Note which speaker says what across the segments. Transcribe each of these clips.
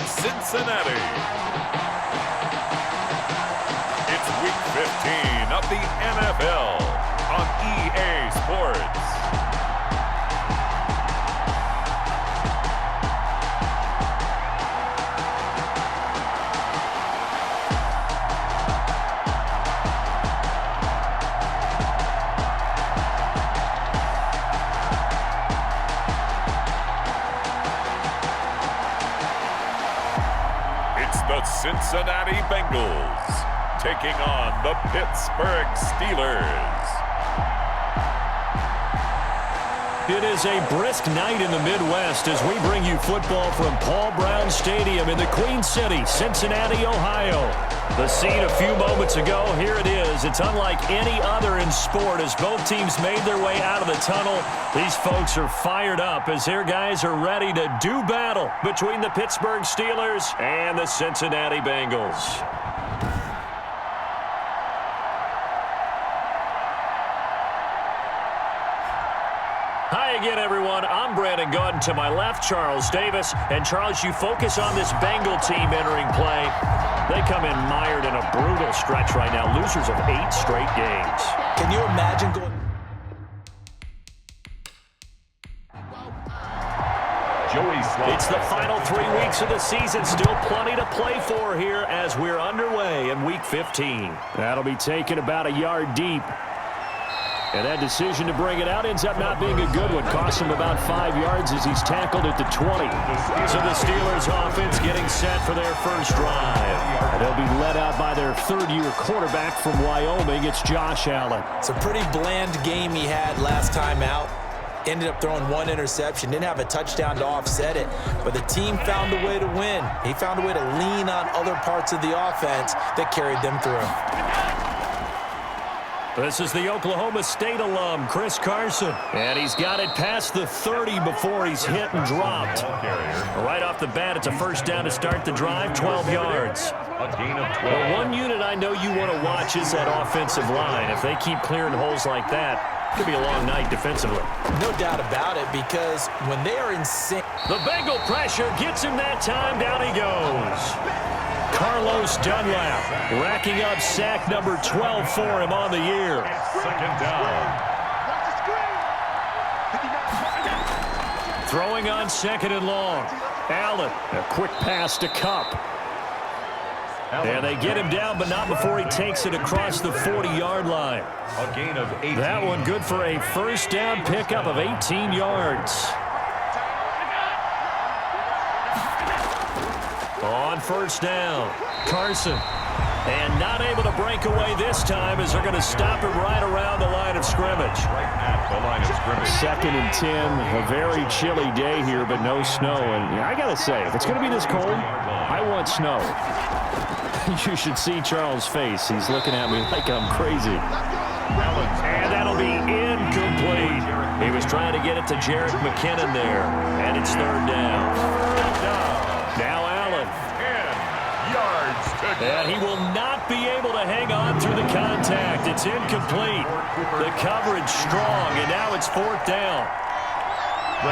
Speaker 1: Cincinnati. It's Week 15 of the NFL on EA Sports. The Cincinnati Bengals taking on the Pittsburgh Steelers.
Speaker 2: It is a brisk night in the Midwest as we bring you football from Paul Brown Stadium in the Queen City, Cincinnati, Ohio. The scene a few moments ago, here it is. It's unlike any other in sport as both teams made their way out of the tunnel. These folks are fired up as their guys are ready to do battle between the Pittsburgh Steelers and the Cincinnati Bengals. Hi again, everyone. I'm Brandon Gauden. To my left, Charles Davis. And, Charles, you focus on this Bengal team entering play. They come in mired in a brutal stretch right now. Losers of 8 straight games.
Speaker 3: Can you imagine going...
Speaker 2: It's the final 3 weeks of the season. Still plenty to play for here as we're underway in Week 15. That'll be taken about a yard deep. And that decision to bring it out ends up not being a good one. Costs him about 5 yards as he's tackled at the 20. So the Steelers offense getting set for their first drive. And they'll be led out by their third-year quarterback from Wyoming. It's Josh Allen.
Speaker 3: It's a pretty bland game he had last time out. Ended up throwing 1 interception. Didn't have a touchdown to offset it. But the team found a way to win. He found a way to lean on other parts of the offense that carried them through.
Speaker 2: This is the Oklahoma State alum, Chris Carson. And he's got it past the 30 before he's hit and dropped. Right off the bat, it's a first down to start the drive, 12 yards.
Speaker 1: A gain of 12.
Speaker 2: Well, one unit I know you want to watch is that offensive line. If they keep clearing holes like that, it could be a long night defensively.
Speaker 3: No doubt about it, because when they are in sync...
Speaker 2: The Bengal pressure gets him that time. Down he goes. Carlos Dunlap racking up sack number 12 for him on the year.
Speaker 1: Second down.
Speaker 2: Throwing on second and long. Allen, a quick pass to Cup. And they get him down, but not before he takes it across the 40-yard line.
Speaker 1: A gain of 18.
Speaker 2: That one good for a first down pickup of 18 yards. On first down, Carson. And not able to break away this time as they're going to stop him right around the line of scrimmage.
Speaker 1: Right at the line of scrimmage.
Speaker 2: 2nd and 10, a very chilly day here, but no snow. And I got to say, if it's going to be this cold, I want snow. You should see Charles' face. He's looking at me like I'm crazy. And that'll be incomplete. He was trying to get it to Jerick McKinnon there. And it's 3rd down. Now Allen.
Speaker 1: 10 yards to go.
Speaker 2: And he will not be able to hang on through the contact. It's incomplete. The coverage strong, and now it's 4th down.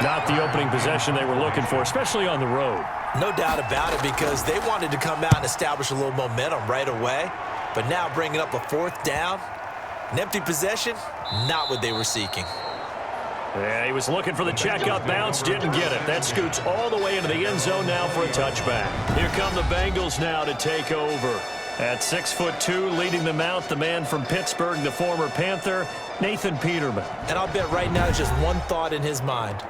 Speaker 2: Not the opening possession they were looking for, especially on the road.
Speaker 3: No doubt about it, because they wanted to come out and establish a little momentum right away. But now bringing up a 4th down, an empty possession, not what they were seeking.
Speaker 2: Yeah, he was looking for the checkout bounce, didn't get it. That scoots all the way into the end zone now for a touchback. Here come the Bengals now to take over. At 6'2", leading them out, the man from Pittsburgh, the former Panther, Nathan Peterman.
Speaker 3: And I'll bet right now it's just one thought in his mind.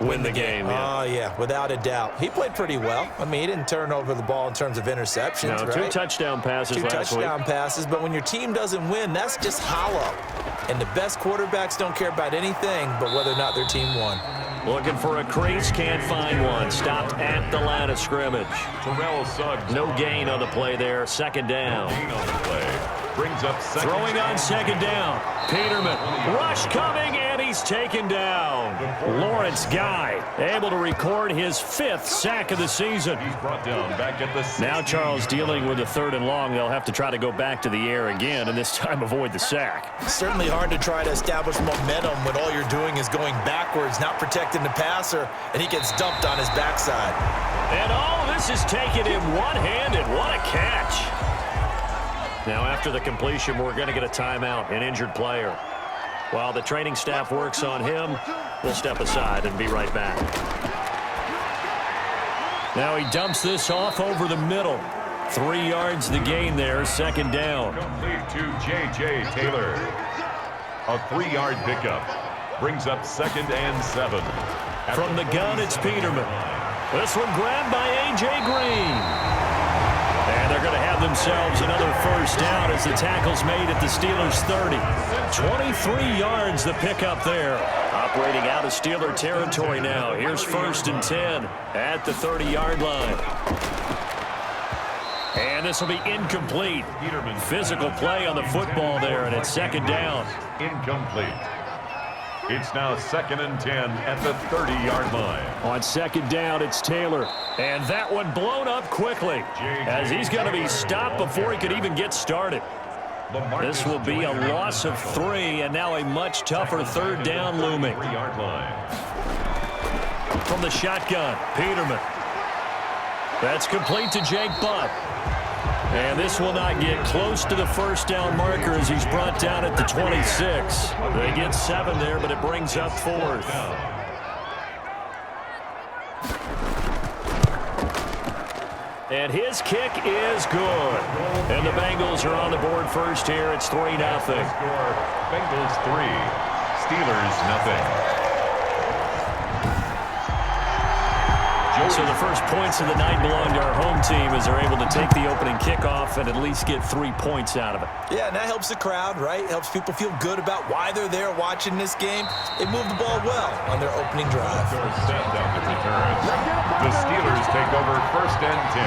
Speaker 2: Win the game, yeah.
Speaker 3: Oh, yeah, without a doubt. He played pretty well. I mean, he didn't turn over the ball in terms of interceptions,
Speaker 2: No,
Speaker 3: right?
Speaker 2: 2 touchdown passes last week.
Speaker 3: 2 touchdown passes, but when your team doesn't win, that's just hollow. And the best quarterbacks don't care about anything but whether or not their team won.
Speaker 2: Looking for a crease, can't find one. Stopped at the line of scrimmage.
Speaker 1: Terrell Suggs.
Speaker 2: No gain on the play there. 2nd down.
Speaker 1: Gain on the play. Brings up second.
Speaker 2: Throwing on 2nd down. Peterman. Rush coming, and he's taken down. Lawrence Guy able to record his 5th sack of the season.
Speaker 1: He's brought down back at the 60.
Speaker 2: Now Charles dealing with a 3rd and long. They'll have to try to go back to the air again, and this time avoid the sack.
Speaker 3: Certainly hard to try to establish momentum when all you're doing is going backwards, not protecting the passer, and he gets dumped on his backside.
Speaker 2: And oh, this This is taking him one-handed. What a catch. Now, after the completion, we're going to get a timeout, an injured player. While the training staff works on him, we'll step aside and be right back. Now he dumps this off over the middle. 3 yards the gain there, second down.
Speaker 1: Complete to J.J. Taylor. A 3-yard pickup brings up 2nd and 7.
Speaker 2: From the gun, it's Peterman. This one grabbed by A.J. Green. And they're going to have themselves another first down as the tackle's made at the Steelers' 30. 23 yards the pickup there. Operating out of Steeler territory now. Here's 1st and 10 at the 30-yard line. And this will be incomplete. Physical play on the football there, and it's 2nd down.
Speaker 1: Incomplete. It's now 2nd and 10 at the 30-yard line.
Speaker 2: On 2nd down, it's Taylor. And that one blown up quickly as he's going to be stopped before he could even get started. This will be a loss of 3, and now a much tougher 3rd down looming.
Speaker 1: 3-yard line.
Speaker 2: From the shotgun, Peterman. That's complete to Jake Butt. And this will not get close to the first down marker as he's brought down at the 26. They get 7 there, but it brings up 4th. And his kick is good. And the Bengals are on the board first here. It's 3-0.
Speaker 1: Score, Bengals 3, Steelers 0.
Speaker 2: So the first points of the night belong to our home team as they're able to take the opening kickoff and at least get 3 points out of it.
Speaker 3: Yeah, and that helps the crowd, right? Helps people feel good about why they're there watching this game. They move the ball well on their opening drive.
Speaker 1: Set down the return. The Steelers take over 1st and 10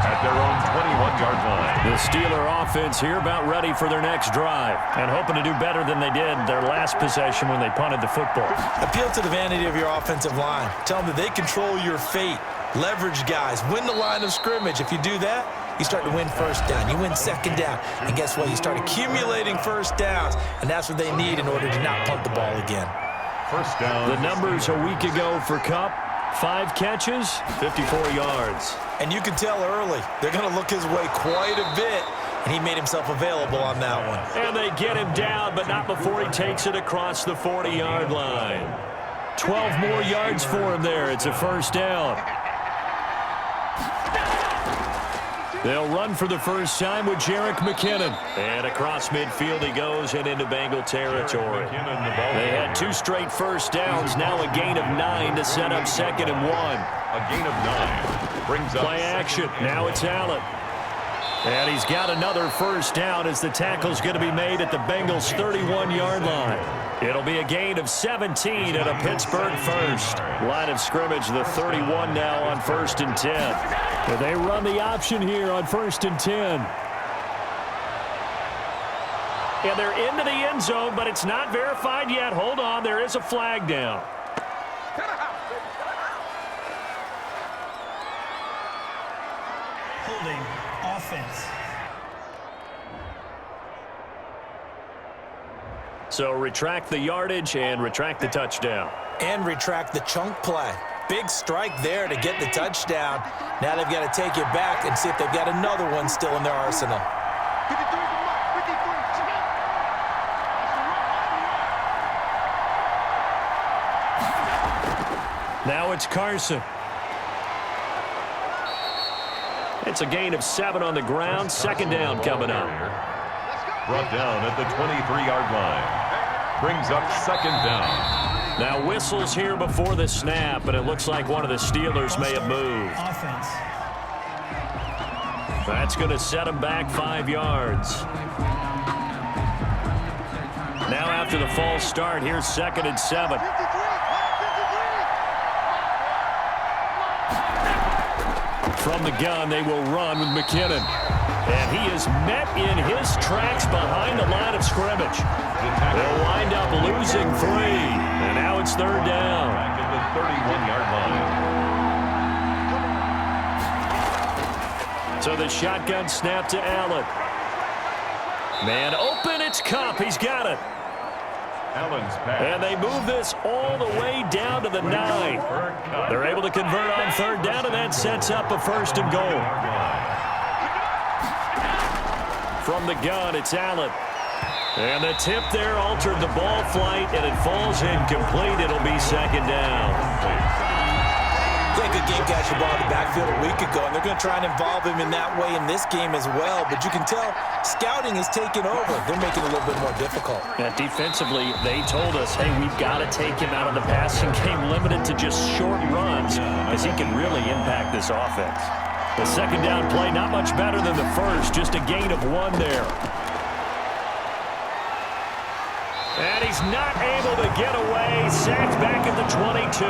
Speaker 1: at their own 21-yard line.
Speaker 2: The Steeler offense here about ready for their next drive and hoping to do better than they did their last possession when they punted the football.
Speaker 3: Appeal to the vanity of your offensive line. Tell them that they control your fate. Leverage guys. Win the line of scrimmage. If you do that, you start to win first down. You win 2nd down. And guess what? You start accumulating first downs. And that's what they need in order to not punt the ball again.
Speaker 1: First down.
Speaker 2: The numbers a week ago for Kupp. 5 catches, 54 yards.
Speaker 3: And you can tell early, they're going to look his way quite a bit, and he made himself available on that one.
Speaker 2: And they get him down, but not before he takes it across the 40-yard line. 12 more yards for him there. It's a first down. They'll run for the first time with Jerick McKinnon. And across midfield he goes and into Bengal territory. They had 2 straight first downs, now a gain of 9 to set up 2nd and 1.
Speaker 1: A gain of 9 brings up
Speaker 2: play action. Now it's Allen. And he's got another first down as the tackle's going to be made at the Bengals' 31-yard line. It'll be a gain of 17 at a Pittsburgh first. Line of scrimmage, the 31 now on 1st and 10. And they run the option here on 1st and 10. And they're into the end zone, but it's not verified yet. Hold on, there is a flag down.
Speaker 4: Holding offense.
Speaker 2: So retract the yardage and retract the touchdown.
Speaker 3: And retract the chunk play. Big strike there to get the touchdown. Now they've got to take it back and see if they've got another one still in their arsenal.
Speaker 2: Now it's Carson. It's a gain of 7 on the ground. 2nd down coming up.
Speaker 1: Brought down at the 23-yard line. Brings up 2nd down.
Speaker 2: Now whistles here before the snap, and it looks like one of the Steelers may have moved.
Speaker 4: Offense.
Speaker 2: That's going to set him back 5 yards. Now after the false start, here's 2nd and 7. From the gun, they will run with McKinnon. And he is met in his tracks behind the line of scrimmage. They'll wind up losing 3. And now it's 3rd down.
Speaker 1: Back at the 31-yard line.
Speaker 2: So the shotgun snap to Allen. Man open, it's Kupp. He's got it. And they move this all the way down to the 9. They're able to convert on third down, and that sets up a 1st and goal. From the gun, it's Allen. And the tip there altered the ball flight, and it falls incomplete. It'll be 2nd down.
Speaker 3: Yeah, good game catching ball in the backfield a week ago, and they're going to try and involve him in that way in this game as well. But you can tell scouting is taking over. They're making it a little bit more difficult.
Speaker 2: Yeah, defensively, they told us, hey, we've got to take him out of the passing game, limited to just short runs, because he can really impact this offense. The 2nd down play, not much better than the first, just a gain of 1 there. And he's not able to get away. Sacked back at the 22.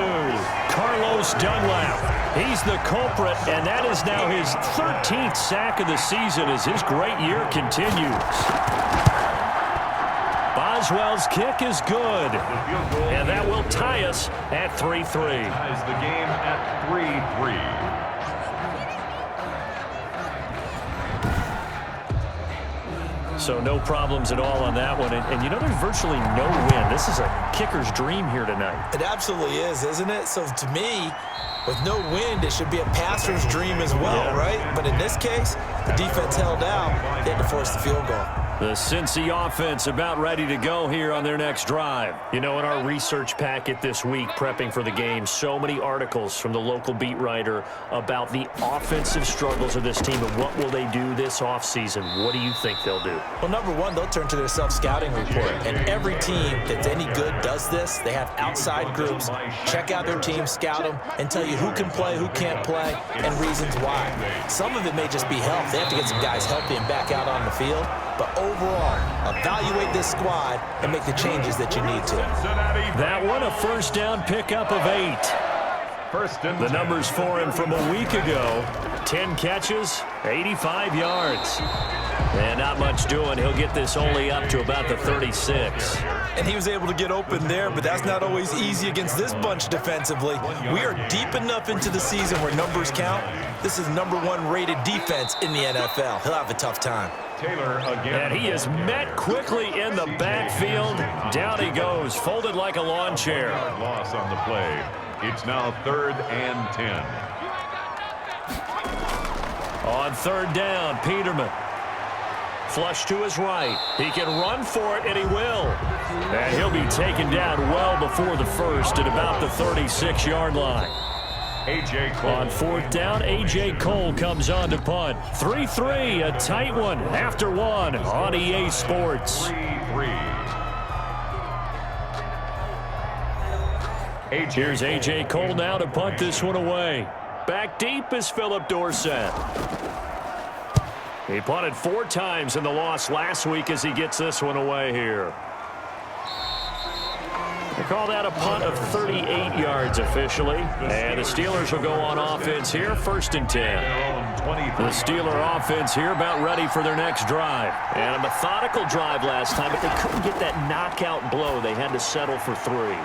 Speaker 2: Carlos Dunlap. He's the culprit, and that is now his 13th sack of the season as his great year continues. Boswell's kick is good. And that will tie us at 3-3.
Speaker 1: Ties the game at 3-3.
Speaker 2: So no problems at all on that one. And you know, there's virtually no win. This is a kicker's dream here tonight.
Speaker 3: It absolutely is, isn't it? So to me, with no wind, it should be a passer's dream as well, right? But in this case, the defense held out. They had to force the field goal.
Speaker 2: The Cincy offense about ready to go here on their next drive. You know, in our research packet this week, prepping for the game, so many articles from the local beat writer about the offensive struggles of this team and what will they do this offseason. What do you think they'll do?
Speaker 3: Well, number one, they'll turn to their self-scouting report. And every team that's any good does this. They have outside groups. Check out their team, scout them, and tell you who can play, who can't play, and reasons why. Some of it may just be health. They have to get some guys healthy and back out on the field. But overall, evaluate this squad and make the changes that you need to.
Speaker 2: That one, a 1st down pickup of 8. The numbers for him from a week ago, 10 catches, 85 yards. And not much doing. He'll get this only up to about the 36.
Speaker 3: And he was able to get open there, but that's not always easy against this bunch defensively. We are deep enough into the season where numbers count. This is #1 rated defense in the NFL. He'll have a tough time.
Speaker 1: Taylor again.
Speaker 2: And he is met quickly in the backfield. Down he goes, folded like a lawn chair.
Speaker 1: Loss on the play. It's now 3rd and 10.
Speaker 2: On 3rd down, Peterman. Flush to his right. He can run for it, and he will. And he'll be taken down well before the 1st at about the 36-yard line.
Speaker 1: A.J. Cole.
Speaker 2: On 4th down, A.J. Cole comes on to punt. 3-3, a tight one after 1 on EA Sports.
Speaker 1: 3-3.
Speaker 2: Here's A.J. Cole now to punt this one away. Back deep is Philip Dorsett. He punted 4 times in the loss last week as he gets this one away here. They call that a punt of 38 yards officially. And the Steelers will go on offense here, 1st and 10. The Steeler offense here about ready for their next drive. And a methodical drive last time, but they couldn't get that knockout blow. They had to settle for 3.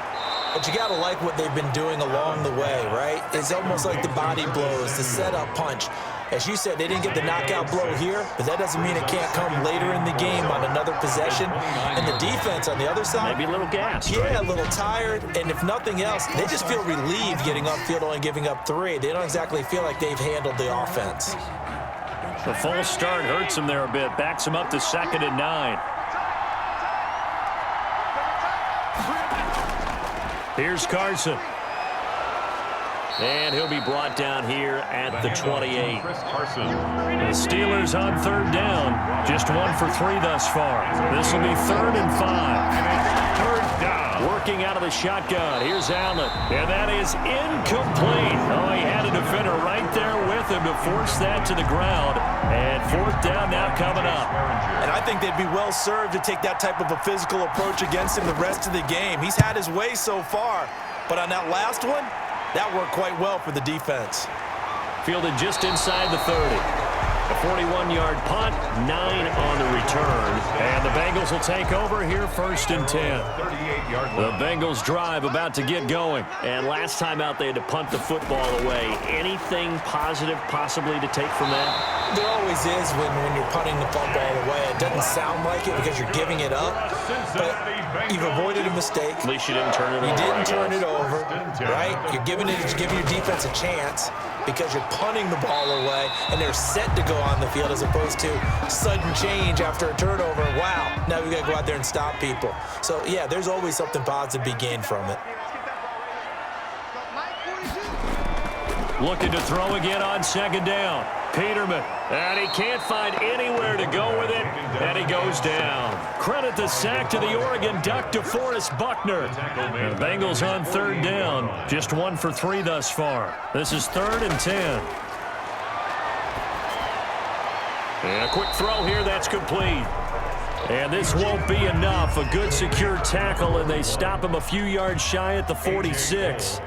Speaker 3: But you got to like what they've been doing along the way, right? It's almost like the body blows, the setup punch. As you said, they didn't get the knockout blow here, but that doesn't mean it can't come later in the game on another possession. And the defense on the other side,
Speaker 2: maybe a little gassed.
Speaker 3: Yeah, a little tired. And if nothing else, they just feel relieved getting upfield, only giving up 3. They don't exactly feel like they've handled the offense.
Speaker 2: The false start hurts him there a bit. Backs him up to 2nd and 9. Here's Carson. And he'll be brought down here at the 28. The Steelers on 3rd down. Just 1 for 3 thus far. This will be 3rd and 5. 3rd down. Working out of the shotgun. Here's Allen. And that is incomplete. Oh, he had a defender right there with him to force that to the ground. And 4th down now coming up.
Speaker 3: And I think they'd be well served to take that type of a physical approach against him the rest of the game. He's had his way so far. But on that last one, that worked quite well for the defense.
Speaker 2: Fielded just inside the 30. A 41-yard punt, 9 on the return. And the Bengals will take over here, 1st and 10. The Bengals drive about to get going. And last time out, they had to punt the football away. Anything positive possibly to take from that?
Speaker 3: There always is when you're punting the football away. It doesn't sound like it because you're giving it up, but you've avoided a mistake.
Speaker 2: At least you didn't turn it over.
Speaker 3: You didn't turn it over, right? You're giving your defense a chance because you're punting the ball away, and they're set to go on the field as opposed to sudden change after a turnover. Wow, now we've got to go out there and stop people. So, yeah, there's always something positive to be gained from it.
Speaker 2: Looking to throw again on 2nd down. Peterman, and he can't find anywhere to go with it, and he goes down. Credit the sack to the Oregon Duck, DeForest Buckner. The Bengals on 3rd down, just 1 for 3 thus far. This is 3rd and 10. And a quick throw here, that's complete. And this won't be enough. A good secure tackle, and they stop him a few yards shy at the 46.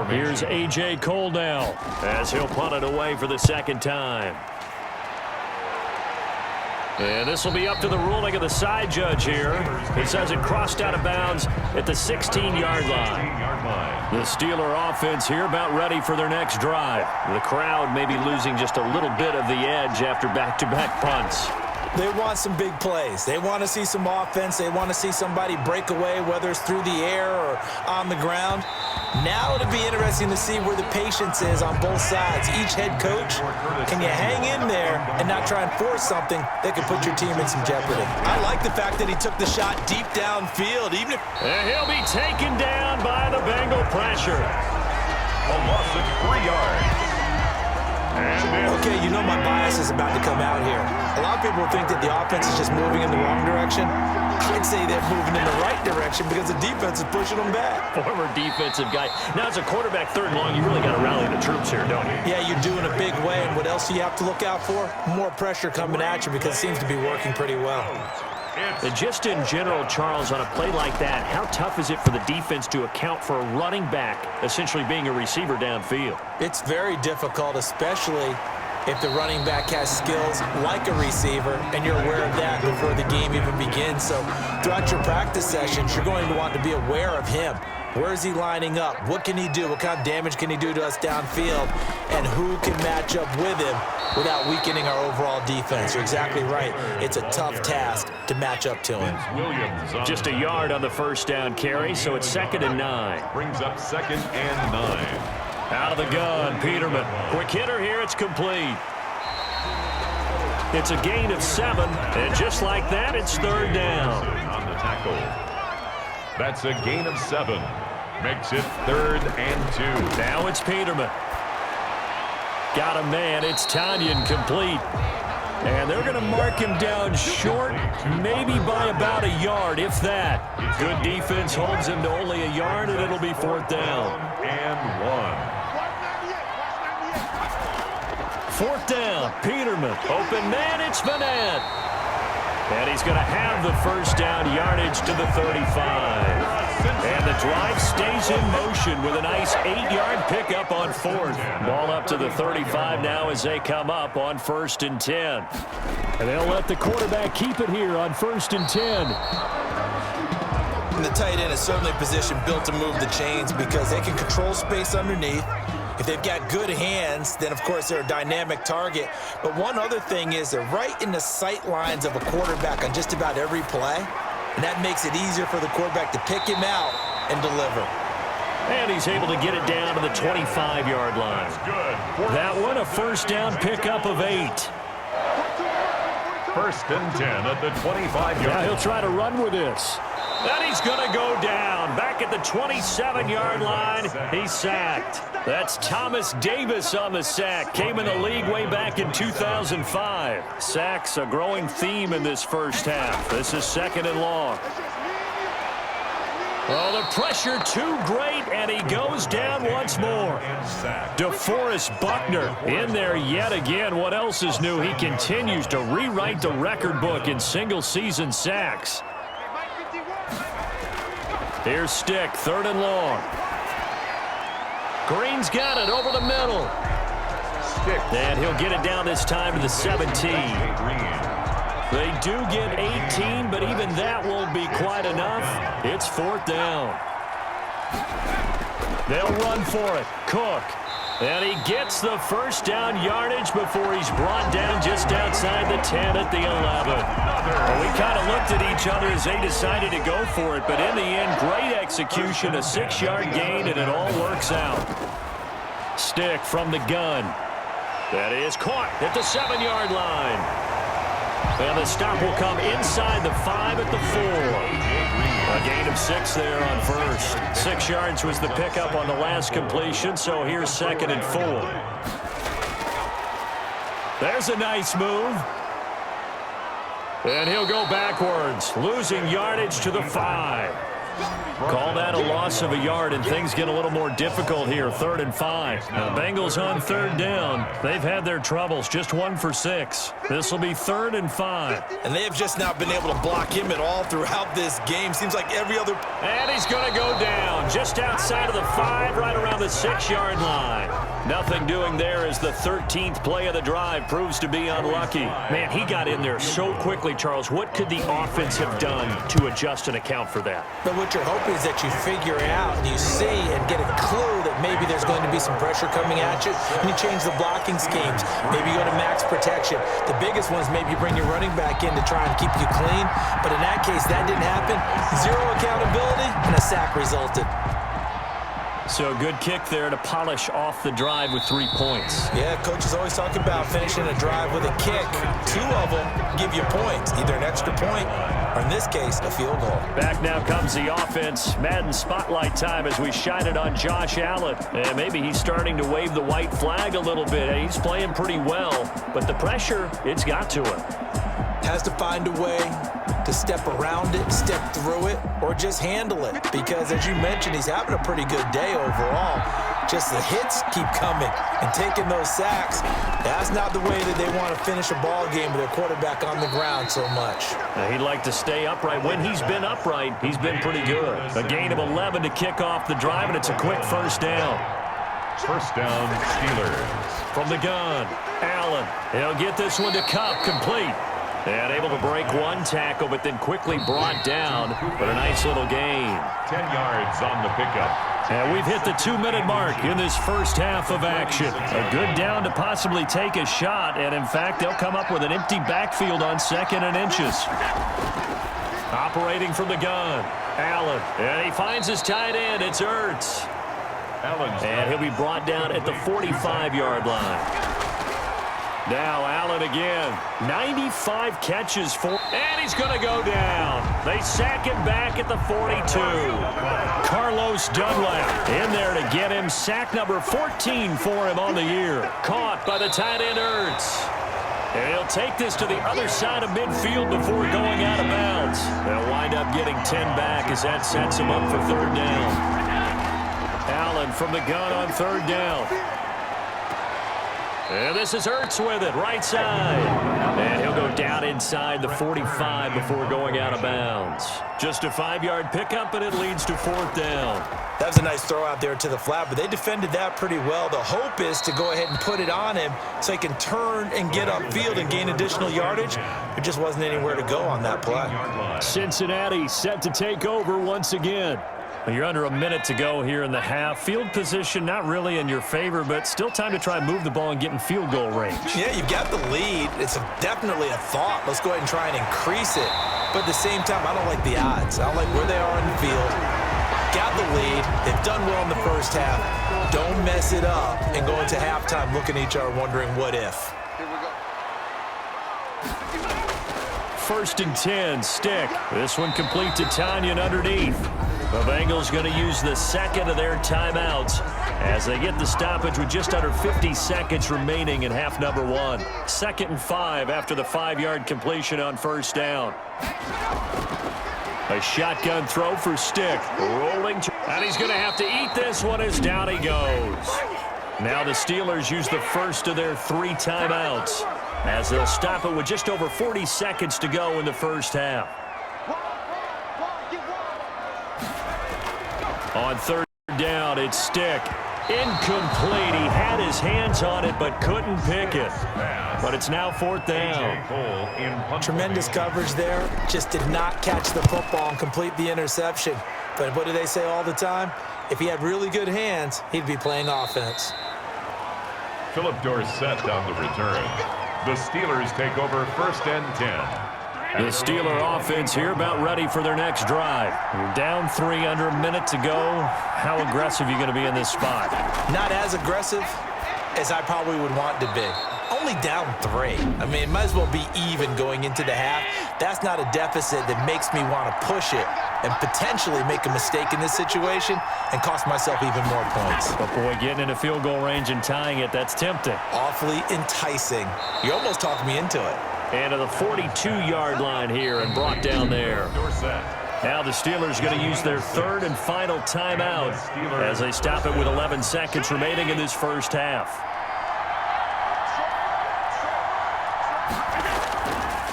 Speaker 2: Here's A.J. Cole now as he'll punt it away for the 2nd time. And this will be up to the ruling of the side judge here. It says it crossed out of bounds at the 16-yard line. The Steeler offense here about ready for their next drive. The crowd may be losing just a little bit of the edge after back-to-back punts.
Speaker 3: They want some big plays. They want to see some offense. They want to see somebody break away, whether it's through the air or on the ground. Now it'll be interesting to see where the patience is on both sides. Each head coach, can you hang in there and not try and force something that could put your team in some jeopardy? I like the fact that he took the shot deep downfield, even if...
Speaker 2: And he'll be taken down by the Bengal pressure.
Speaker 1: A loss of 3 yards.
Speaker 3: Okay, you know my bias is about to come out here. A lot of people think that the offense is just moving in the wrong direction. I'd say they're moving in the right direction because the defense is pushing them back.
Speaker 2: Former defensive guy. Now, as a quarterback 3rd and long, you really got to rally the troops here, don't you?
Speaker 3: Yeah, you're doing a big way, and what else do you have to look out for? More pressure coming at you because it seems to be working pretty well.
Speaker 2: And just in general, Charles, on a play like that, how tough is it for the defense to account for a running back essentially being a receiver downfield?
Speaker 3: It's very difficult, especially if the running back has skills like a receiver, and you're aware of that before the game even begins. So throughout your practice sessions, you're going to want to be aware of him. Where is he lining up? What can he do? What kind of damage can he do to us downfield? And who can match up with him without weakening our overall defense? You're exactly right. It's a tough task to match up to him.
Speaker 2: Just a yard on the 1st down carry, so it's 2nd and 9.
Speaker 1: Brings up 2nd and 9.
Speaker 2: Out of the gun, Peterman. Quick hitter here, it's complete. It's a gain of 7, and just like that, it's 3rd down.
Speaker 1: On the tackle. That's a gain of 7. Makes it 3rd and 2.
Speaker 2: Now it's Peterman. Got a man. It's Tanyan complete. And they're going to mark him down short, maybe by about a yard, if that. Good defense holds him to only a yard, and it'll be 4th down.
Speaker 1: And 1.
Speaker 2: 4th down, Peterman. Open man, it's Vanette. And he's going to have the 1st down yardage to the 35. And the drive stays in motion with a nice 8-yard pickup on 4th. Ball up to the 35 now as they come up on 1st and 10. And they'll let the quarterback keep it here on 1st and 10.
Speaker 3: And the tight end is certainly a position built to move the chains because they can control space underneath. If they've got good hands, then, of course, they're a dynamic target. But one other thing is they're right in the sight lines of a quarterback on just about every play. And that makes it easier for the quarterback to pick him out and deliver.
Speaker 2: And he's able to get it down to the 25-yard line. That one, a 1st down pickup of 8.
Speaker 1: 1st and 10 at the 25-yard line.
Speaker 2: Now he'll try to run with this. And he's going to go down. Back at the 27-yard line, he's sacked. That's Thomas Davis on the sack. Came in the league way back in 2005. Sacks a growing theme in this 1st half. This is 2nd and long. Oh, the pressure too great, and he goes down once more. DeForest Buckner in there yet again. What else is new? He continues to rewrite the record book in single-season sacks. Here's Stick, 3rd and long. Green's got it over the middle. And he'll get it down this time to the 17. They do get 18, but even that won't be quite enough. It's 4th down. They'll run for it. Cook. And he gets the first down yardage before he's brought down just outside the 10 at the 11. Well, we kind of looked at each other as they decided to go for it, but in the end, great execution, a 6-yard gain, and it all works out. Stick from the gun. That is caught at the 7-yard line. And the stop will come inside the 5 at the 4. A gain of 6 there on first. 6 yards was the pickup on the last completion, so here's 2nd and 4. There's a nice move. And he'll go backwards, losing yardage to the 5. Call that a loss of a yard, and things get a little more difficult here. 3rd and 5. Now, the Bengals on 3rd down. They've had their troubles, just 1 for 6. This will be 3rd and 5.
Speaker 3: And they have just not been able to block him at all throughout this game. Seems like every other...
Speaker 2: And he's going to go down just outside of the 5, right around the 6-yard line. Nothing doing there as the 13th play of the drive proves to be unlucky. Man, he got in there so quickly, Charles. What could the offense have done to adjust and account for that?
Speaker 3: But what you're hoping is that you figure it out and you see and get a clue that maybe there's going to be some pressure coming at you, and you change the blocking schemes. Maybe you go to max protection. The biggest one is maybe you bring your running back in to try and keep you clean. But in that case, that didn't happen. 0 accountability, and a sack resulted.
Speaker 2: So a good kick there to polish off the drive with 3 points.
Speaker 3: Yeah, coaches always talk about finishing a drive with a kick. 2 of them give you points, either an extra point or, in this case, a field goal.
Speaker 2: Back now comes the offense. Madden spotlight time as we shine it on Josh Allen. And maybe he's starting to wave the white flag a little bit. He's playing pretty well, but the pressure, it's got to him.
Speaker 3: Has to find a way to step around it, step through it, or just handle it. Because, as you mentioned, he's having a pretty good day overall. Just the hits keep coming and taking those sacks. That's not the way that they want to finish a ball game with their quarterback on the ground so much.
Speaker 2: Now, he'd like to stay upright. When he's been upright, he's been pretty good. A gain of 11 to kick off the drive, and it's a quick first down.
Speaker 1: First down, Steelers.
Speaker 2: From the gun, Allen. He'll get this one to Cup, complete. And able to break one tackle, but then quickly brought down. But a nice little gain.
Speaker 1: 10 yards on the pickup.
Speaker 2: And we've hit the 2-minute mark in this first half of action. A good down to possibly take a shot. And, in fact, they'll come up with an empty backfield on 2nd and inches. Operating from the gun, Allen. And he finds his tight end. It's Ertz. And he'll be brought down at the 45-yard line. Now Allen again. 95 catches for... And he's going to go down. They sack him back at the 42. Carlos Dunlap in there to get him. Sack number 14 for him on the year. Caught by the tight end Ertz. And he'll take this to the other side of midfield before going out of bounds. They'll wind up getting 10 back as that sets him up for 3rd down. Allen from the gun on 3rd down. And this is Ertz with it, right side. And he'll go down inside the 45 before going out of bounds. Just a 5-yard pickup, and it leads to 4th down.
Speaker 3: That was a nice throw out there to the flat, but they defended that pretty well. The hope is to go ahead and put it on him so he can turn and get upfield and gain additional yardage. There just wasn't anywhere to go on that play.
Speaker 2: Cincinnati set to take over once again. You're under a minute to go here in the half. Field position not really in your favor, but still time to try and move the ball and get in field goal range.
Speaker 3: Yeah, you've got the lead. It's definitely a thought. Let's go ahead and try and increase it. But at the same time, I don't like the odds. I don't like where they are in the field. Got the lead. They've done well in the first half. Don't mess it up and go into halftime looking at each other wondering what if.
Speaker 2: First and 10, Stick. This one complete to Tanyan underneath. The Bengals going to use the second of their timeouts as they get the stoppage with just under 50 seconds remaining in half number 1. 2nd and 5 after the 5-yard completion on first down. A shotgun throw for Stick. Rolling. And he's going to have to eat this one as down he goes. Now the Steelers use the first of their 3 timeouts as they'll stop it with just over 40 seconds to go in the first half. On 3rd down, it's Stick. Incomplete. He had his hands on it but couldn't pick it. But it's now 4th down.
Speaker 3: Tremendous coverage there. Just did not catch the football and complete the interception. But what do they say all the time? If he had really good hands, he'd be playing offense.
Speaker 1: Philip Dorsett on the return. The Steelers take over 1st and 10.
Speaker 2: The Steeler offense here about ready for their next drive. You're down 3 under a minute to go. How aggressive are you going to be in this spot?
Speaker 3: Not as aggressive as I probably would want to be. Only down 3. I mean, it might as well be even going into the half. That's not a deficit that makes me want to push it and potentially make a mistake in this situation and cost myself even more points.
Speaker 2: But boy, getting in a field goal range and tying it, that's tempting.
Speaker 3: Awfully enticing. You almost talked me into it.
Speaker 2: And to the 42-yard line here and brought down there. Now the Steelers going to use their 3rd and final timeout as they stop it with 11 seconds remaining in this first half.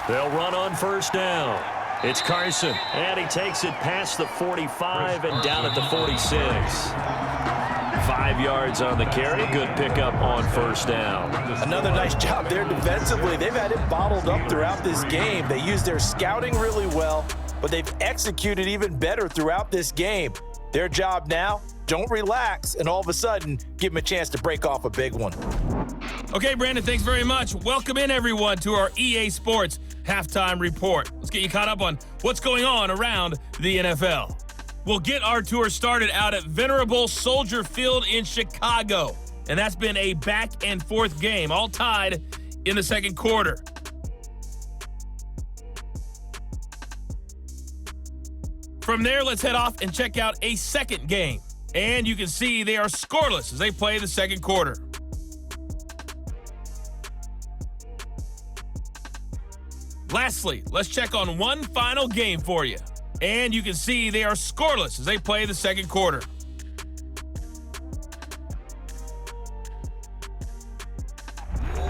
Speaker 2: They'll run on 1st down. It's Carson, and he takes it past the 45 and down at the 46. 5 yards on the carry. Good pickup on 1st down.
Speaker 3: Another nice job there defensively. They've had it bottled up throughout this game. They used their scouting really well, but they've executed even better throughout this game. Their job now, don't relax, and all of a sudden, give them a chance to break off a big one.
Speaker 5: Okay, Brandon, thanks very much. Welcome in, everyone, to our EA Sports Halftime Report. Let's get you caught up on what's going on around the NFL. We'll get our tour started out at Venerable Soldier Field in Chicago. And that's been a back-and-forth game, all tied in the second quarter. From there, let's head off and check out a second game. And you can see they are scoreless as they play the second quarter. Lastly, let's check on one final game for you. And you can see they are scoreless as they play the second quarter.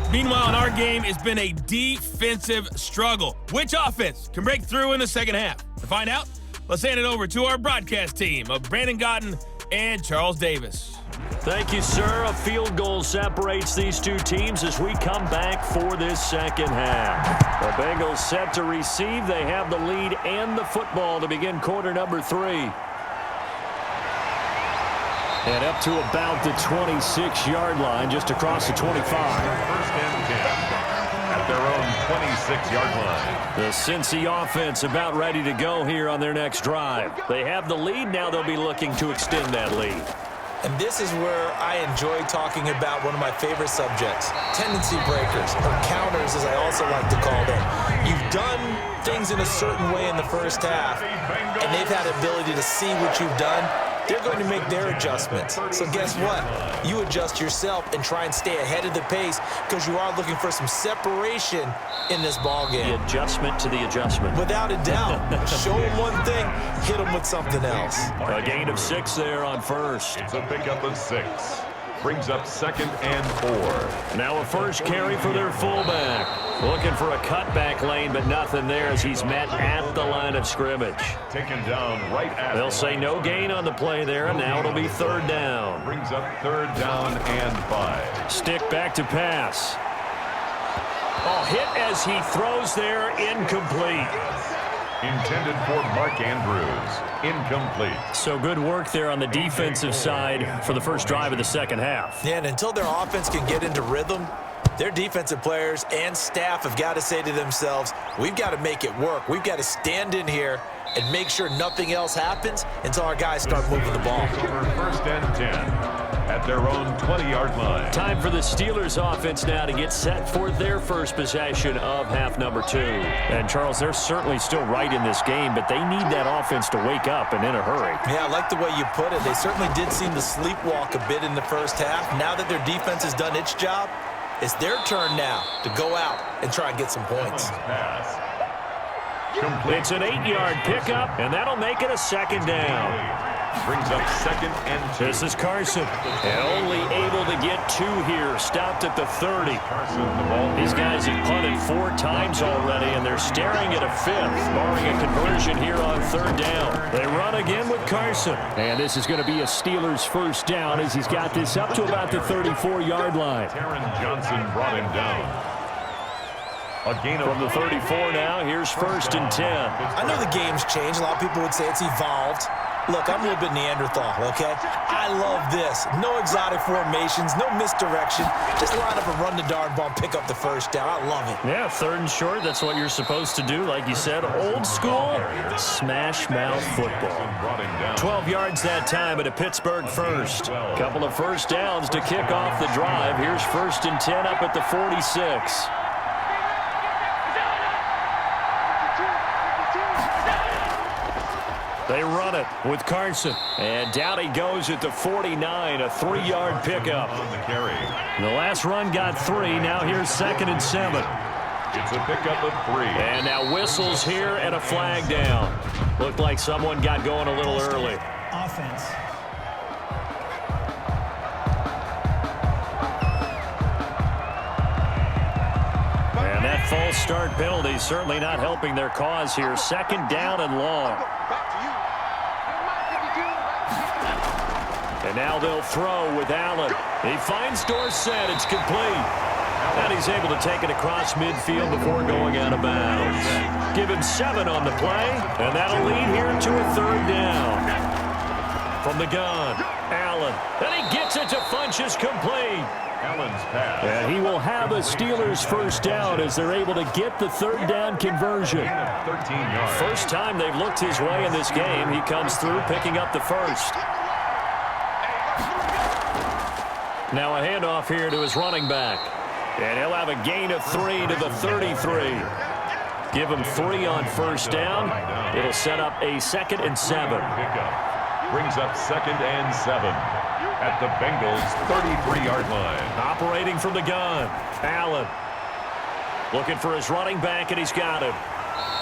Speaker 5: Meanwhile, in our game, it's been a defensive struggle. Which offense can break through in the second half? To find out, let's hand it over to our broadcast team of Brandon Godden and Charles Davis.
Speaker 2: Thank you, sir. A field goal separates these two teams as we come back for this second half. The Bengals set to receive. They have the lead and the football to begin quarter number 3. And up to about the 26-yard line, just across the 25.
Speaker 1: 1st and 10 at their own 26-yard line.
Speaker 2: The Cincy offense about ready to go here on their next drive. They have the lead. Now they'll be looking to extend that lead.
Speaker 3: And this is where I enjoy talking about one of my favorite subjects, tendency breakers, or counters as I also like to call them. You've done things in a certain way in the first half, and they've had the ability to see what you've done. They're going to make their adjustments. So guess what? You adjust yourself and try and stay ahead of the pace because you are looking for some separation in this ball game.
Speaker 2: The adjustment to the adjustment.
Speaker 3: Without a doubt. Show them one thing, hit them with something else.
Speaker 2: A gain of 6 there on 1st.
Speaker 1: It's a pickup of 6. Brings up 2nd and 4.
Speaker 2: Now a first carry for their fullback. Looking for a cutback lane, but nothing there as he's met at the line of scrimmage.
Speaker 1: Taken down right at.
Speaker 2: They'll say no gain on the play there, and now it'll be 3rd down.
Speaker 1: Brings up 3rd down and 5.
Speaker 2: Stick back to pass. Oh, hit as he throws there, incomplete.
Speaker 1: Intended for Mark Andrews. Incomplete.
Speaker 2: So good work there on the defensive side for the first drive of the second half.
Speaker 3: Yeah, and until their offense can get into rhythm, their defensive players and staff have got to say to themselves, we've got to make it work. We've got to stand in here and make sure nothing else happens until our guys start moving the ball.
Speaker 1: Over 1st and 10 at their own 20-yard line.
Speaker 2: Time for the Steelers offense now to get set for their first possession of half number 2. And Charles, they're certainly still right in this game, but they need that offense to wake up and in a hurry.
Speaker 3: Yeah, I like the way you put it. They certainly did seem to sleepwalk a bit in the first half. Now that their defense has done its job, it's their turn now to go out and try and get some points.
Speaker 2: It's an 8-yard pickup, and that'll make it a 2nd down.
Speaker 1: Brings up 2nd and 2.
Speaker 2: This is Carson. And only able to get 2 here. Stopped at the 30.
Speaker 1: Carson, the ball.
Speaker 2: These guys have punted 4 times already, and they're staring at a 5th, barring a conversion here on 3rd down. They run again with Carson.
Speaker 6: And this is going to be a Steelers first down as he's got this up to about the 34-yard line.
Speaker 1: Taron Johnson brought him down. A gain
Speaker 2: From the 34 now, here's 1st and 10.
Speaker 3: I know the game's changed. A lot of people would say it's evolved. Look, I'm a little bit Neanderthal, okay? I love this. No exotic formations, no misdirection. Just line up and run the darn ball and pick up the first down. I love it.
Speaker 2: Yeah, 3rd and short, that's what you're supposed to do. Like you said, old school, smash mouth football. 12 yards that time at a Pittsburgh first. Couple of first downs to kick off the drive. Here's 1st and 10 up at the 46. They run it with Carson. And down he goes at the 49, a 3-yard pickup.
Speaker 1: On the carry.
Speaker 2: The last run got 3. Now here's 2nd and 7.
Speaker 1: It's a pickup of 3.
Speaker 2: And now whistles here and a flag down. Looked like someone got going a little early.
Speaker 4: Offense.
Speaker 2: And that false start penalty certainly not helping their cause here. 2nd down and long. And now they'll throw with Allen. He finds Dorsett. It's complete. And he's able to take it across midfield before going out of bounds. Give him 7 on the play, and that'll lead here to a 3rd down. From the gun, Allen. And he gets it to Funchess, complete.
Speaker 1: Allen's pass.
Speaker 6: And he will have a Steelers first down as they're able to get the 3rd down conversion.
Speaker 1: 13 yards.
Speaker 2: First time they've looked his way in this game. He comes through picking up the first. Now a handoff here to his running back. And he'll have a gain of 3 to the 33. Give him 3 on first down. It'll set up a 2nd and 7.
Speaker 1: Pickup. Brings up 2nd and 7 at the Bengals' 33-yard line.
Speaker 2: Operating from the gun, Allen. Looking for his running back, and he's got him.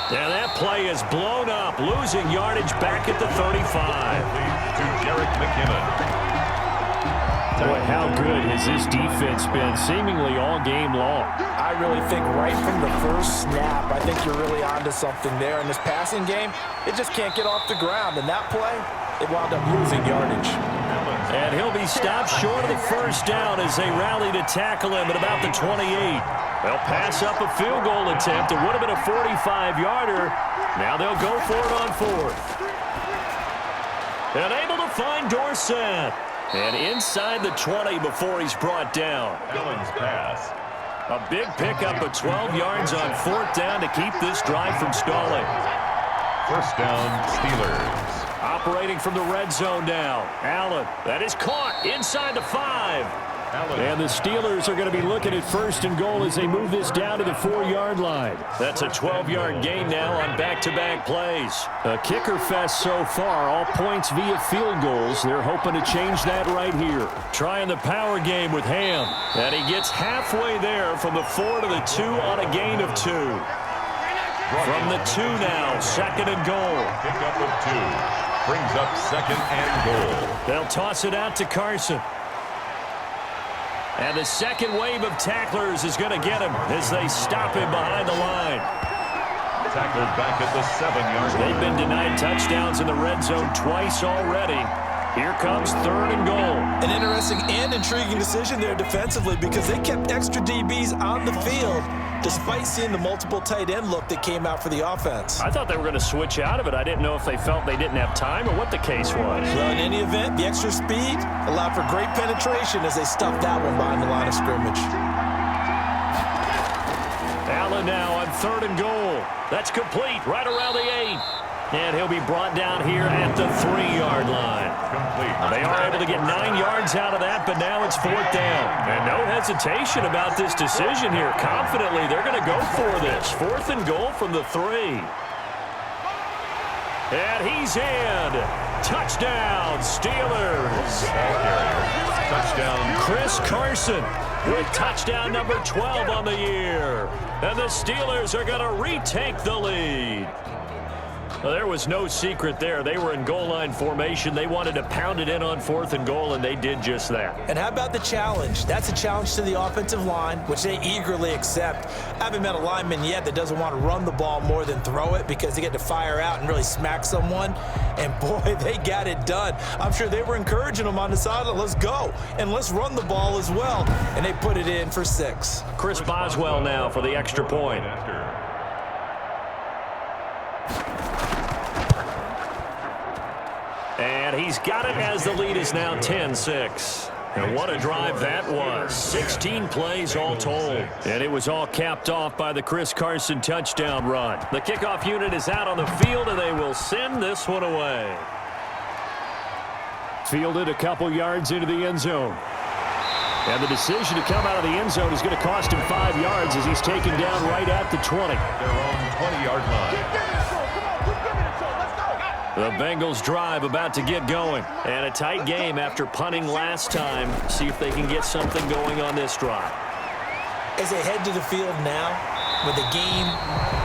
Speaker 2: And that play is blown up, losing yardage back at the 35.
Speaker 1: To Jerick McKinnon.
Speaker 6: Boy, how good has this defense been seemingly all game long?
Speaker 3: I really think right from the first snap, I think you're really onto something there. In this passing game, it just can't get off the ground. And that play, it wound up losing yardage.
Speaker 2: And he'll be stopped short of the first down as they rally to tackle him at about the 28. They'll pass up a field goal attempt. It would have been a 45-yarder. Now they'll go for it on 4th. And able to find Dorsett. And inside the 20 before he's brought down.
Speaker 1: Allen's pass.
Speaker 2: A big pickup of 12 yards on 4th down to keep this drive from stalling.
Speaker 1: First down, Steelers.
Speaker 2: Operating from the red zone now. Allen, that is caught inside the 5.
Speaker 6: And the Steelers are going to be looking at 1st and goal as they move this down to the 4-yard line.
Speaker 2: That's a 12-yard gain now on back-to-back plays.
Speaker 6: A kicker fest so far, all points via field goals. They're hoping to change that right here.
Speaker 2: Trying the power game with Ham. And he gets halfway there from the 4 to the 2 on a gain of 2. From the 2 now, 2nd and goal.
Speaker 1: Pickup of 2. Brings up 2nd and goal.
Speaker 2: They'll toss it out to Carson. And the second wave of tacklers is going to get him as they stop him behind the line.
Speaker 1: Tackled back at the 7-yard line.
Speaker 2: They've been denied touchdowns in the red zone twice already. Here comes 3rd and goal.
Speaker 3: An interesting and intriguing decision there defensively because they kept extra DBs on the field despite seeing the multiple tight end look that came out for the offense.
Speaker 2: I thought they were going to switch out of it. I didn't know if they felt they didn't have time or what the case was.
Speaker 3: Well, in any event, the extra speed allowed for great penetration as they stuffed that one behind the line of scrimmage.
Speaker 2: Allen now on 3rd and goal. That's complete right around the 8. And he'll be brought down here at the 3-yard line. They are able to get 9 yards out of that, but now it's 4th down. And no hesitation about this decision here. Confidently, they're going to go for this. 4th and goal from the 3. And he's in. Touchdown, Steelers.
Speaker 1: Touchdown.
Speaker 2: Chris Carson with touchdown number 12 on the year. And the Steelers are going to retake the lead. Well, there was no secret there. They were in goal line formation. They wanted to pound it in on 4th and goal, and they did just that.
Speaker 3: And how about the challenge? That's a challenge to the offensive line, which they eagerly accept. I haven't met a lineman yet that doesn't want to run the ball more than throw it because they get to fire out and really smack someone. And, boy, they got it done. I'm sure they were encouraging them on the sideline. Let's go, and let's run the ball as well. And they put it in for 6.
Speaker 2: Chris Boswell now for the extra point. And he's got it as the lead is now 10-6. And what a drive that was. 16 plays all told. And it was all capped off by the Chris Carson touchdown run. The kickoff unit is out on the field, and they will send this one away.
Speaker 6: Fielded a couple yards into the end zone. And the decision to come out of the end zone is going to cost him 5 yards as he's taken down right at the 20.
Speaker 1: Their own 20-yard line.
Speaker 2: The Bengals drive about to get going. And a tight game after punting last time. See if they can get something going on this drive.
Speaker 3: As they head to the field now, with the game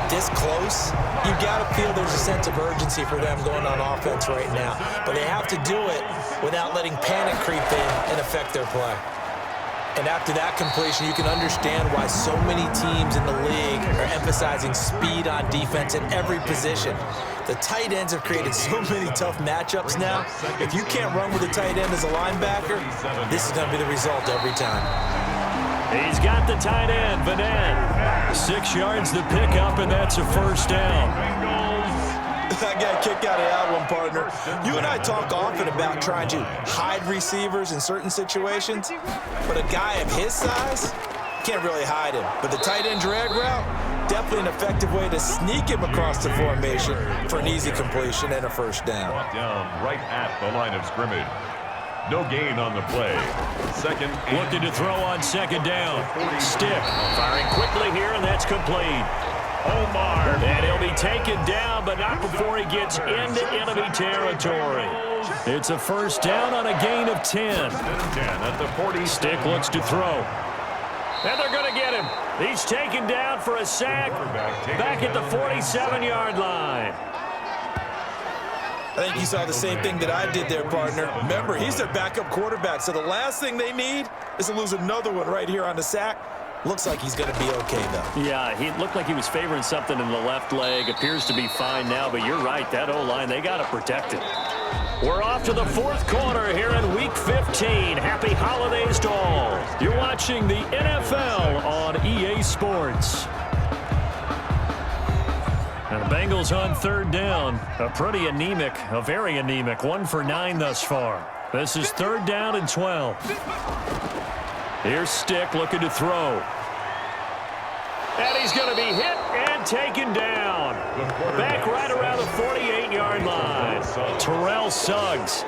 Speaker 3: this close, you got to feel there's a sense of urgency for them going on offense right now. But they have to do it without letting panic creep in and affect their play. And after that completion, you can understand why so many teams in the league are emphasizing speed on defense at every position. The tight ends have created so many tough matchups now. If you can't run with a tight end as a linebacker, this is going to be the result every time.
Speaker 2: He's got the tight end, Vanette. 6 yards the pickup, and that's a first down.
Speaker 3: I got a kick out of that one, partner. You and I talk often about trying to hide receivers in certain situations, but a guy of his size can't really hide him. But the tight end drag route, definitely an effective way to sneak him across the formation for an easy completion and a first down.
Speaker 1: Brought down right at the line of scrimmage. No gain on the play. Second.
Speaker 2: Looking to throw on second down. Stick firing quickly here, and that's complete. Omar. And he'll be taken down, but not before he gets into enemy territory. It's a first down on a gain of 10.
Speaker 1: 10 at the 40.
Speaker 2: Stick looks to throw. And they're going to get him. He's taken down for a sack back at the 47-yard line.
Speaker 3: I think you saw the same thing that I did there, partner. Remember, he's their backup quarterback, so the last thing they need is to lose another one right here on the sack. Looks like he's going to be okay, though.
Speaker 2: Yeah, he looked like he was favoring something in the left leg. Appears to be fine now, but you're right. That O-line, they got to protect it. We're off to the 4th quarter here in Week 15. Happy holidays to all. You're watching the NFL on EA Sports. And the Bengals on 3rd down. A very anemic 1 for 9 thus far. This is 3rd down and 12. Here's Stick looking to throw. And he's going to be hit and taken down. Back right around the 48-yard line. Terrell Suggs.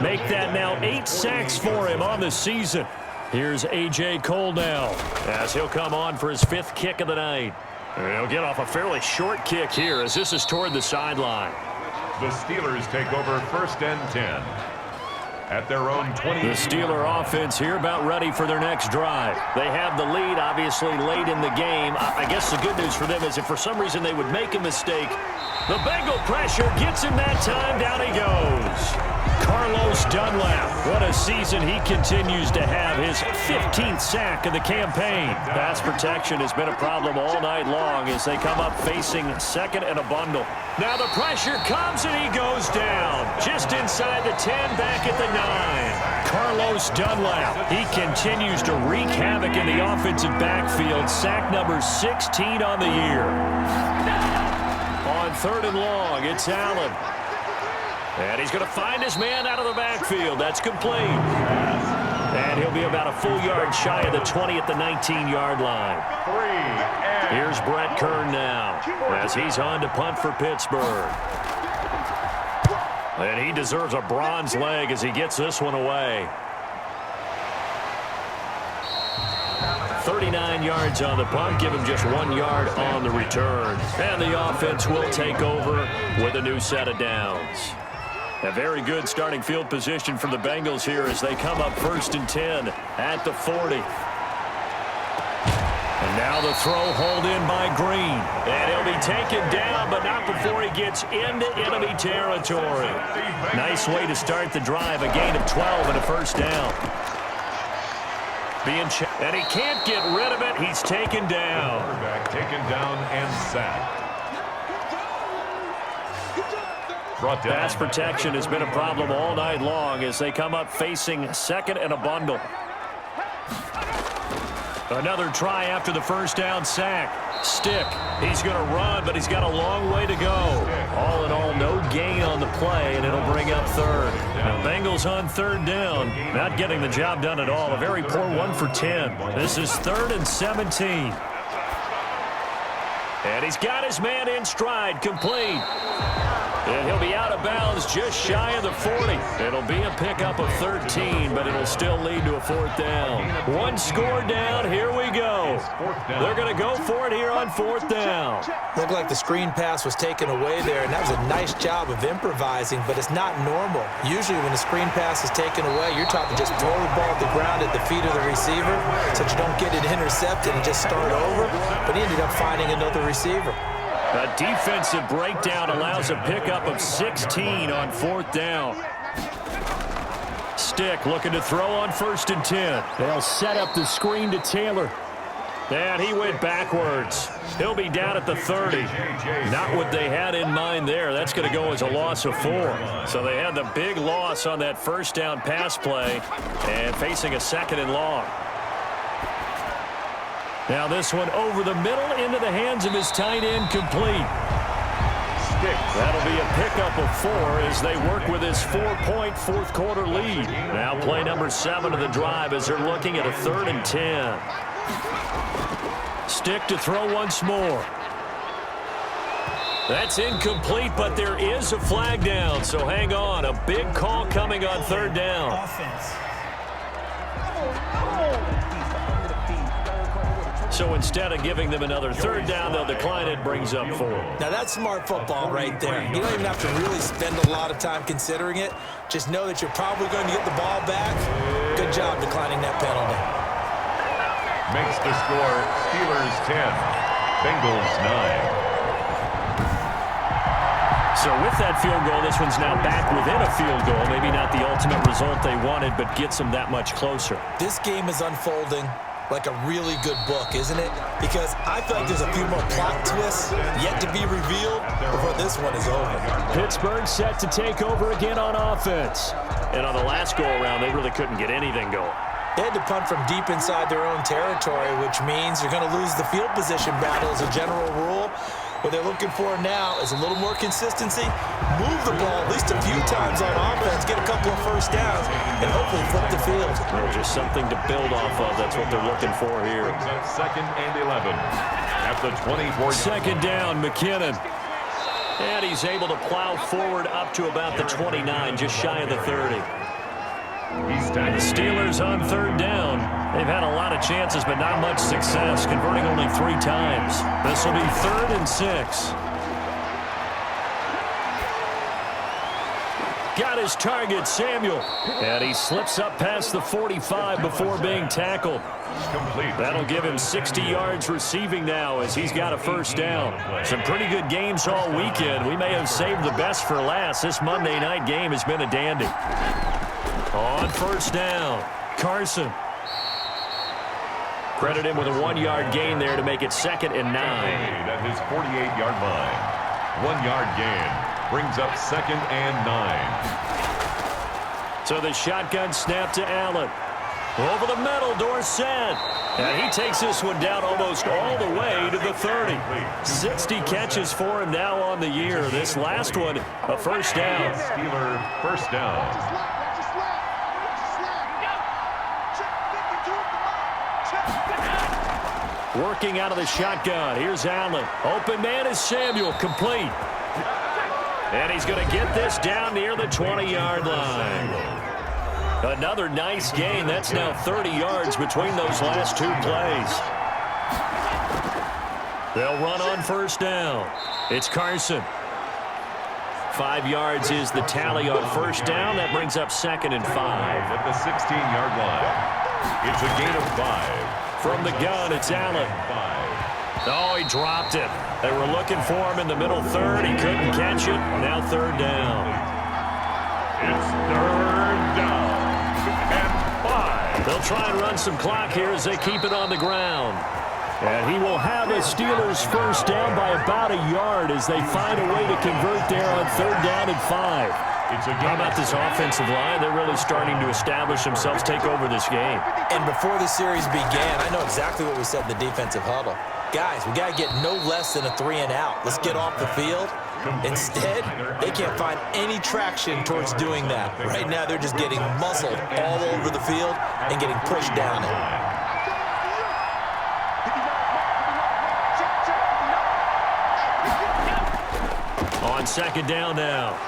Speaker 2: Make that now 8 sacks for him on the season. Here's A.J. Cole now as he'll come on for his 5th kick of the night. And he'll get off a fairly short kick here as this is toward the sideline.
Speaker 1: The Steelers take over 1st and 10. At their own 20.
Speaker 2: The Steeler offense here about ready for their next drive. They have the lead, obviously, late in the game. I guess the good news for them is if for some reason they would make a mistake, the Bengal pressure gets him that time. Down he goes. Carlos Dunlap. What a season he continues to have. His 15th sack of the campaign. Pass protection has been a problem all night long as they come up facing 2nd and a bundle. Now the pressure comes and he goes down. Just inside the 10, back at the 9. Carlos Dunlap. He continues to wreak havoc in the offensive backfield. Sack number 16 on the year. On 3rd and long, it's Allen. And he's going to find his man out of the backfield. That's complete. And he'll be about a full yard shy of the 20 at the 19-yard line. Here's Brett Kern now as he's on to punt for Pittsburgh. And he deserves a bronze leg as he gets this one away. 39 yards on the punt, give him just 1 yard on the return. And the offense will take over with a new set of downs. A very good starting field position for the Bengals here as they come up 1st and 10 at the 40. And now Now the throw hauled in by Green. And he'll be taken down, but not before he gets into enemy territory. Nice way to start the drive. A gain of 12 and a first down. And he can't get rid of it. He's taken down.
Speaker 1: Quarterback taken down and sacked.
Speaker 2: Pass protection has been a problem all night long as they come up facing second and a bundle. Another try after the first down sack. Stick. He's going to run, but he's got a long way to go. All in all, no gain on the play, and it'll bring up third. Now, Bengals on third down. Not getting the job done at all. A very poor 1 for 10. This is 3rd and 17. And he's got his man in stride, complete. And he'll be out of bounds just shy of the 40. It'll be a pickup of 13, but it'll still lead to a 4th down. One score down. Here we go. They're going to go for it here on 4th down.
Speaker 3: Looked like the screen pass was taken away there, and that was a nice job of improvising, but it's not normal. Usually when the screen pass is taken away, you're taught to just throw the ball at the ground at the feet of the receiver so that you don't get it intercepted and just start over, but he ended up finding another receiver.
Speaker 2: A defensive breakdown allows a pickup of 16 on 4th down. Stick looking to throw on 1st and 10.
Speaker 6: They'll set up the screen to Taylor.
Speaker 2: And he went backwards. He'll be down at the 30. Not what they had in mind there. That's going to go as a loss of 4. So they had the big loss on that first down pass play and facing a 2nd and long. Now this one over the middle into the hands of his tight end, complete. That'll be a pickup of 4 as they work with his 4-point fourth quarter lead. Now play number 7 of the drive as they're looking at a 3rd and 10. Stick to throw once more. That's incomplete, but there is a flag down, so hang on. A big call coming on 3rd down.
Speaker 4: Offense.
Speaker 2: So instead of giving them another 3rd down, they'll decline it, brings up 4.
Speaker 3: Now that's smart football right there. You don't even have to really spend a lot of time considering it. Just know that you're probably going to get the ball back. Good job declining that penalty.
Speaker 1: Makes the score Steelers 10, Bengals 9.
Speaker 2: So with that field goal, this one's now back within a field goal. Maybe not the ultimate result they wanted, but gets them that much closer.
Speaker 3: This game is unfolding like a really good book, isn't it? Because I feel like there's a few more plot twists yet to be revealed before this one is over.
Speaker 6: Pittsburgh set to take over again on offense.
Speaker 2: And on the last go-around, they really couldn't get anything going.
Speaker 3: They had to punt from deep inside their own territory, which means you're going to lose the field position battle as a general rule. What they're looking for now is a little more consistency, move the ball at least a few times on offense, get a couple of first downs, and hopefully flip the field.
Speaker 2: Well, just something to build off of. That's what they're looking for here.
Speaker 1: Brings up 2nd and 11 at the 24.
Speaker 2: 2nd down, McKinnon. And he's able to plow forward up to about the 29, just shy of the 30. The Steelers on 3rd down. They've had a lot of chances, but not much success, converting only 3 times. This will be 3rd and 6. Got his target, Samuel. And he slips up past the 45 before being tackled. That'll give him 60 yards receiving now as he's got a first down. Some pretty good games all weekend. We may have saved the best for last. This Monday night game has been a dandy. On first down, Carson. Credit him with a 1-yard gain there to make it 2nd and 9.
Speaker 1: At his 48-yard line. 1-yard gain brings up 2nd and 9.
Speaker 2: So the shotgun snap to Allen. Over the middle, Dorsett. And he takes this one down almost all the way to the 30. 60 catches for him now on the year. This last one, a first down.
Speaker 1: Steeler first down.
Speaker 2: Working out of the shotgun. Here's Allen. Open man is Samuel. Complete. And he's going to get this down near the 20-yard line. Another nice gain. That's now 30 yards between those last 2 plays. They'll run on first down. It's Carson. 5 yards is the tally on first down. That brings up 2nd and 5.
Speaker 1: At the 16-yard line. It's a gain of 5.
Speaker 2: From the gun, it's Allen. Oh, he dropped it. They were looking for him in the middle third. He couldn't catch it. Now third down.
Speaker 1: It's third down and 5.
Speaker 2: They'll try and run some clock here as they keep it on the ground. And he will have a Steelers first down by about a yard as they find a way to convert there on third down and 5. How about this offensive line? They're really starting to establish themselves, take over this game.
Speaker 3: And before the series began, I know exactly what we said in the defensive huddle. Guys, we got to get no less than a 3-and-out. Let's get off the field. Instead, they can't find any traction towards doing that. Right now, they're just getting muscled all over the field and getting pushed down it.
Speaker 2: On second down now,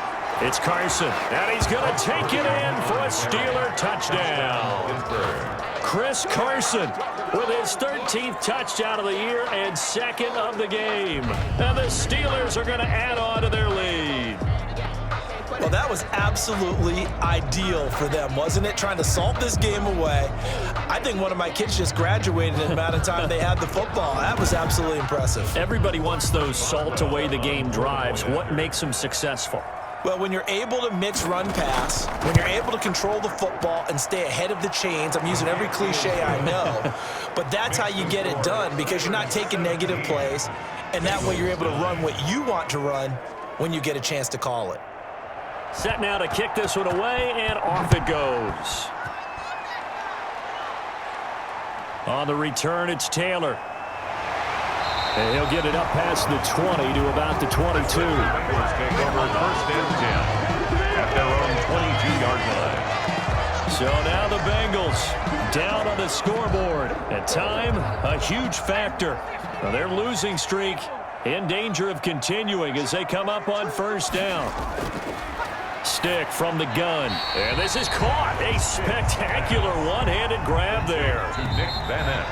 Speaker 2: it's Carson, and he's going to take it in for a Steeler touchdown. Chris Carson with his 13th touchdown of the year and second of the game. And the Steelers are going to add on to their lead.
Speaker 3: Well, that was absolutely ideal for them, wasn't it? Trying to salt this game away. I think one of my kids just graduated in the amount of time they had the football. That was absolutely impressive.
Speaker 2: Everybody wants those salt away the game drives. What makes them successful?
Speaker 3: Well, when you're able to mix run-pass, when you're able to control the football and stay ahead of the chains, I'm using every cliche I know, but that's how you get it done because you're not taking negative plays, and that way you're able to run what you want to run when you get a chance to call it.
Speaker 2: Set now to kick this one away, and off it goes. On the return, it's Taylor. And he'll get it up past the 20 to about the 22.
Speaker 1: Bengals take over first and 10 at their own 22-yard line.
Speaker 2: So now the Bengals down on the scoreboard. At time, a huge factor. Now their losing streak in danger of continuing as they come up on first down. Stick from the gun. And this is caught. A spectacular one-handed grab there.
Speaker 1: To Nick Bennett.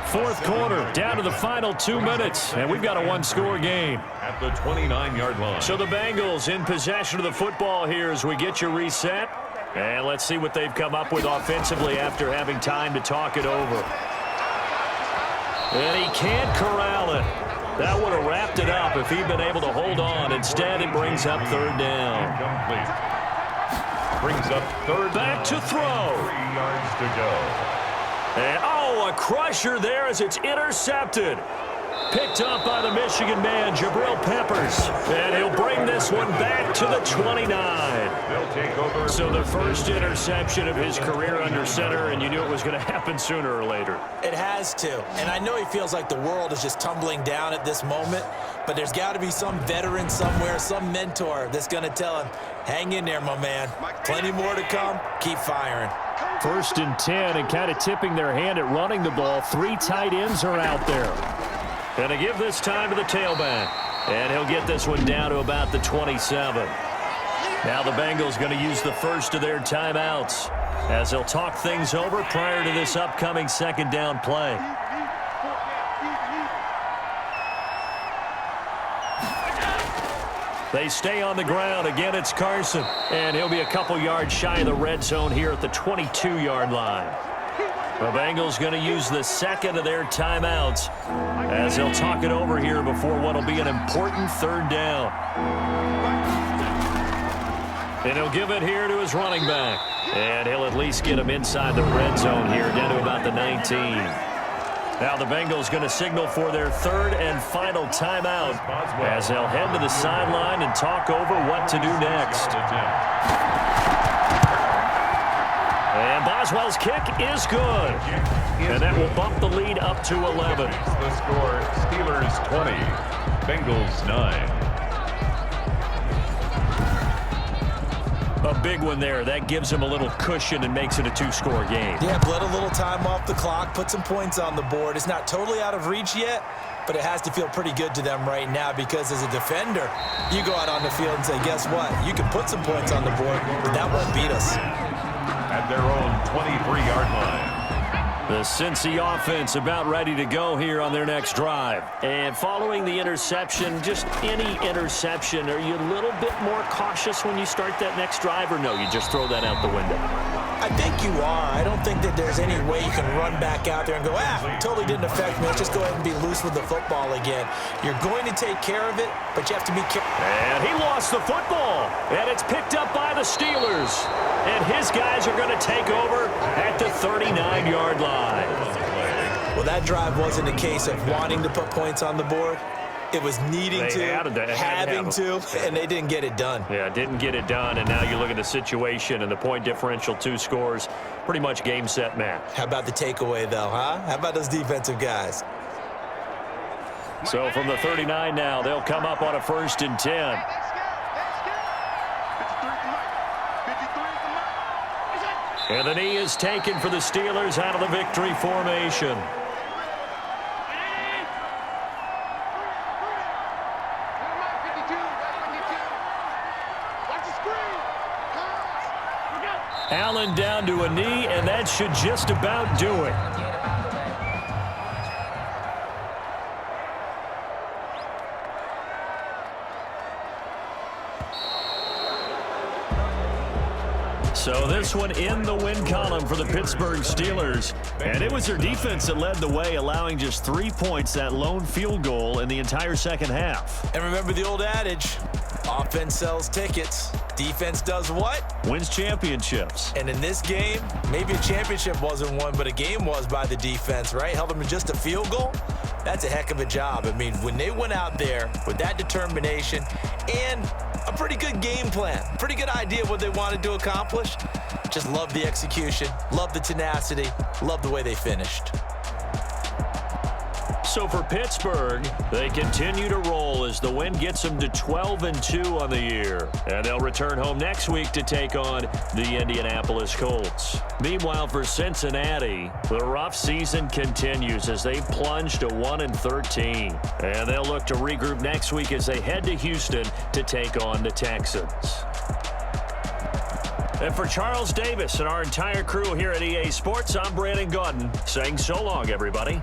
Speaker 2: Fourth quarter, down to the final 2 minutes, and we've got a one-score game.
Speaker 1: At the 29-yard line.
Speaker 2: So the Bengals in possession of the football here as we get you reset. And let's see what they've come up with offensively after having time to talk it over. And he can't corral it. That would have wrapped it up if he'd been able to hold on. Instead, it brings up third down.
Speaker 1: Incomplete. Brings up third
Speaker 2: Back
Speaker 1: down.
Speaker 2: to throw.
Speaker 1: 3 yards to go.
Speaker 2: And, a crusher there as it's intercepted. Picked up by the Michigan man, Jabril Peppers. And he'll bring this one back to the 29.
Speaker 1: They'll take over.
Speaker 2: So the first interception of his career under center, and you knew it was going to happen sooner or later.
Speaker 3: It has to. And I know he feels like the world is just tumbling down at this moment, but there's got to be some veteran somewhere, some mentor that's going to tell him, hang in there, my man. Plenty more to come. Keep firing.
Speaker 6: First and 10 and kind of tipping their hand at running the ball. 3 tight ends are out there.
Speaker 2: And to give this time to the tailback. And he'll get this one down to about the 27. Now the Bengals going to use the first of their timeouts as they'll talk things over prior to this upcoming second down play. They stay on the ground. Again, it's Carson. And he'll be a couple yards shy of the red zone here at the 22-yard line. The Bengals going to use the second of their timeouts as they'll talk it over here before what will be an important third down. And he'll give it here to his running back. And he'll at least get him inside the red zone here, down to about the 19. Now the Bengals going to signal for their third and final timeout as they'll head to the sideline and talk over what to do next. And Boswell's kick is good. And that will bump the lead up to 11.
Speaker 1: The score, Steelers 20, Bengals 9.
Speaker 2: A big one there. That gives him a little cushion and makes it a 2-score game.
Speaker 3: Yeah, bled a little time off the clock, put some points on the board. It's not totally out of reach yet, but it has to feel pretty good to them right now because as a defender, you go out on the field and say, guess what? You can put some points on the board, but that won't beat us.
Speaker 1: At their own 23-yard line.
Speaker 2: The Cincy offense about ready to go here on their next drive. And following the interception, just any interception, are you a little bit more cautious when you start that next drive, or no, you just throw that out the window?
Speaker 3: I think you are. I don't think that there's any way you can run back out there and go, totally didn't affect me. Let's just go ahead and be loose with the football again. You're going to take care of it, but you have to be careful.
Speaker 6: And he lost the football, and it's picked up by the Steelers. And his guys are going to take over at the 39-yard line.
Speaker 3: Well, that drive wasn't a case of wanting to put points on the board. It was needing having to, and they didn't get it done.
Speaker 6: Yeah, didn't get it done, and now you look at the situation and the point differential, 2 scores, pretty much game, set, match.
Speaker 3: How about the takeaway, though, huh? How about those defensive guys?
Speaker 6: So from the 39 now, they'll come up on a 1st and 10. And the knee is taken for the Steelers out of the victory formation. Allen down to a knee, and that should just about do it. So this one in the win column for the Pittsburgh Steelers. And it was their defense that led the way, allowing just 3 points, that lone field goal in the entire second half.
Speaker 3: And remember the old adage, offense sells tickets. Defense does what?
Speaker 6: Wins championships.
Speaker 3: And in this game, maybe a championship wasn't won, but a game was by the defense, right? Held them to just a field goal. That's a heck of a job. I mean, when they went out there with that determination and a pretty good game plan, pretty good idea of what they wanted to accomplish, just love the execution, love the tenacity, love the way they finished.
Speaker 6: So for Pittsburgh, they continue to roll as the win gets them to 12-2 on the year. And they'll return home next week to take on the Indianapolis Colts. Meanwhile, for Cincinnati, the rough season continues as they plunge to 1-13. And they'll look to regroup next week as they head to Houston to take on the Texans. And for Charles Davis and our entire crew here at EA Sports, I'm Brandon Gaudin saying so long, everybody.